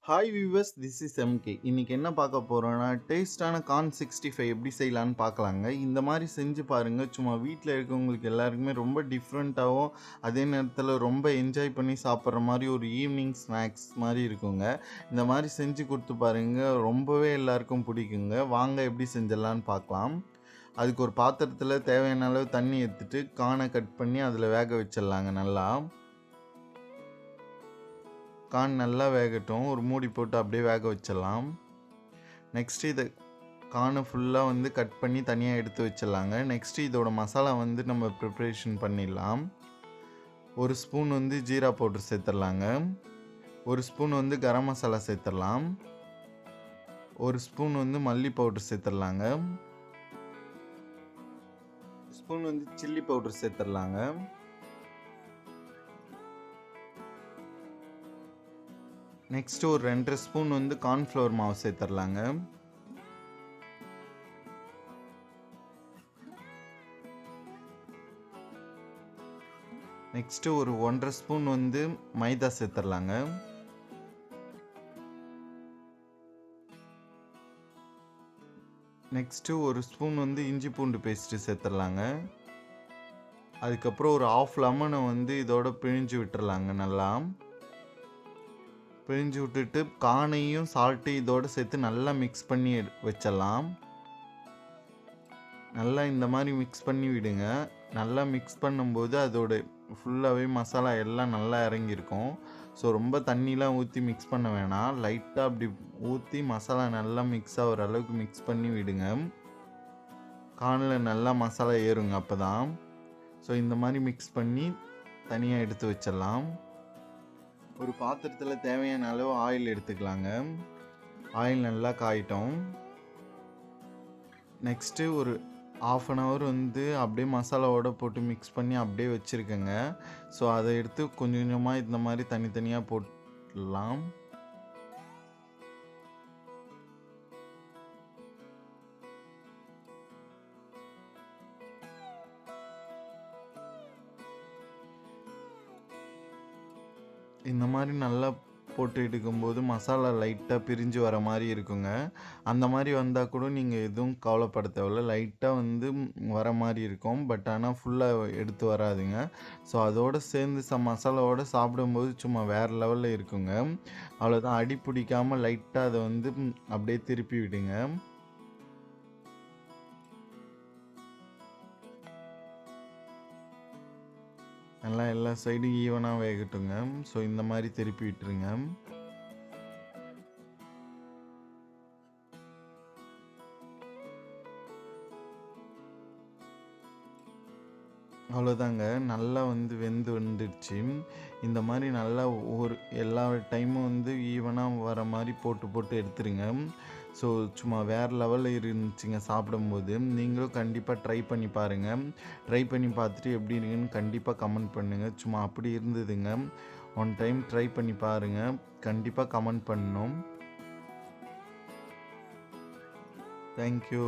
Hi viewers, this is MK. இன்னைக்கு என்ன பார்க்க போறோம்னா, டேஸ்டான கார்ன் 65 எப்படி செய்யலான்னு பார்க்கலாங்க. இந்த மாதிரி செஞ்சு பாருங்க. சும்மா வீட்டில் இருக்கவங்களுக்கு எல்லாருக்குமே ரொம்ப டிஃப்ரெண்ட்டாகவும், அதே நேரத்தில் ரொம்ப என்ஜாய் பண்ணி சாப்பிட்ற மாதிரி ஒரு ஈவினிங் ஸ்நாக்ஸ் மாதிரி இருக்குங்க. இந்த மாதிரி செஞ்சு கொடுத்து பாருங்க, ரொம்பவே எல்லாருக்கும் பிடிக்குங்க. வாங்க எப்படி செஞ்சிடலான்னு பார்க்கலாம். அதுக்கு ஒரு பாத்திரத்தில் தேவையான அளவு தண்ணி எடுத்துட்டு கார்னை கட் பண்ணி அதில் வேக வச்சிடலாங்க நல்லா. கார்ன் நல்லா வேகட்டும். ஒரு மூடி போட்டு அப்படியே வேக வச்சிடலாம். நெக்ஸ்ட் இதை கார்னை ஃபுல்லாக கட் பண்ணி தனியாக எடுத்து வச்சிடலாங்க. நெக்ஸ்ட்டு இதோட மசாலா நம்ம ப்ரிப்ரேஷன் பண்ணிடலாம். ஒரு ஸ்பூன் ஜீரா பவுடர் சேர்த்துடலாங்க. ஒரு ஸ்பூன் கரம் மசாலா சேர்த்துடலாம். ஒரு ஸ்பூன் மல்லி பவுடர் சேர்த்துடலாங்க. ஸ்பூன் சில்லி பவுடர் சேர்த்துடலாங்க. நெக்ஸ்ட் ஒரு 2.5 ஸ்பூன் கார்ன்ஃப்ளவர் மாவு சேர்த்துடலாங்க. நெக்ஸ்ட் ஒரு 1.5 ஸ்பூன் மைதா சேர்த்துடலாங்க. நெக்ஸ்ட் ஒரு ஸ்பூன் இஞ்சி பூண்டு பேஸ்ட் சேர்த்துடலாங்க. அதுக்கப்புறம் ஒரு ½ லெமனை இதோட பிழிஞ்சு விட்டுறலாங்க. நல்லா பிழிஞ்சு விட்டுட்டு கார்னையும் சால்ட்டு இதோடு சேர்த்து நல்லா மிக்ஸ் பண்ணி வச்சிடலாம். நல்லா இந்த மாதிரி மிக்ஸ் பண்ணி விடுங்க. நல்லா மிக்ஸ் பண்ணும்போது அதோட ஃபுல்லாகவே மசாலா எல்லாம் நல்லா இறங்கியிருக்கும். ஸோ ரொம்ப தண்ணிலாம் ஊற்றி மிக்ஸ் பண்ண வேணாம். லைட்டாக அப்படி ஊற்றி மசாலா நல்லா மிக்ஸ் ஆகிற அளவுக்கு மிக்ஸ் பண்ணி விடுங்க. கார்னில் நல்லா மசாலா ஏறுங்க அப்போ தான். ஸோ இந்த மாதிரி மிக்ஸ் பண்ணி தனியாக எடுத்து வச்சிடலாம். ஒரு பாத்திரத்தில் தேவையான அளவு ஆயில் எடுத்துக்கலாங்க. ஆயில் நல்லா காயிட்டோம். நெக்ஸ்ட்டு ஒரு ½ அன் ஹவர் அப்படியே மசாலாவோடு போட்டு மிக்ஸ் பண்ணி அப்படியே வச்சுருக்கேங்க. ஸோ அதை எடுத்து கொஞ்சம் கொஞ்சமாக இந்த மாதிரி தனித்தனியாக போட்டுடலாம். இந்த மாதிரி நல்லா போட்டு எடுக்கும்போது மசாலா லைட்டாக பிரிஞ்சு வர மாதிரி இருக்குங்க. அந்த மாதிரி வந்தால் கூட நீங்கள் எதுவும் கவலைப்பட தேவையில்ல. லைட்டாக வர மாதிரி இருக்கும். பட் ஆனால் ஃபுல்லாக எடுத்து வராதுங்க. ஸோ அதோடு சேர்ந்து மசாலாவோடு சாப்பிடும்போது சும்மா வேறு லெவலில் இருக்குங்க. அவ்வளோதான். அடி பிடிக்காமல் லைட்டாக அதை அப்படியே திருப்பி விடுங்க. நல்லா எல்லா சைடும் ஈவனாக வேகட்டுங்க. ஸோ இந்த மாதிரி திருப்பி விட்டுருங்க. அவ்வளோதாங்க. நல்லா வெந்து வந்துடுச்சு. இந்த மாதிரி நல்லா எல்லா டைமும் ஈவனாக வர மாதிரி போட்டு போட்டு எடுத்துருங்க. ஸோ சும்மா வேறு லெவலில் இருந்துச்சுங்க சாப்பிடும்போது. நீங்களும் கண்டிப்பாக ட்ரை பண்ணி பாருங்கள். ட்ரை பண்ணி பார்த்துட்டு எப்படி இருக்குன்னு கண்டிப்பாக கமெண்ட் பண்ணுங்கள். சும்மா அப்படி இருந்ததுங்க. ஒன் டைம் ட்ரை பண்ணி பாருங்கள். கண்டிப்பாக கமெண்ட் பண்ணணும். தேங்க்யூ.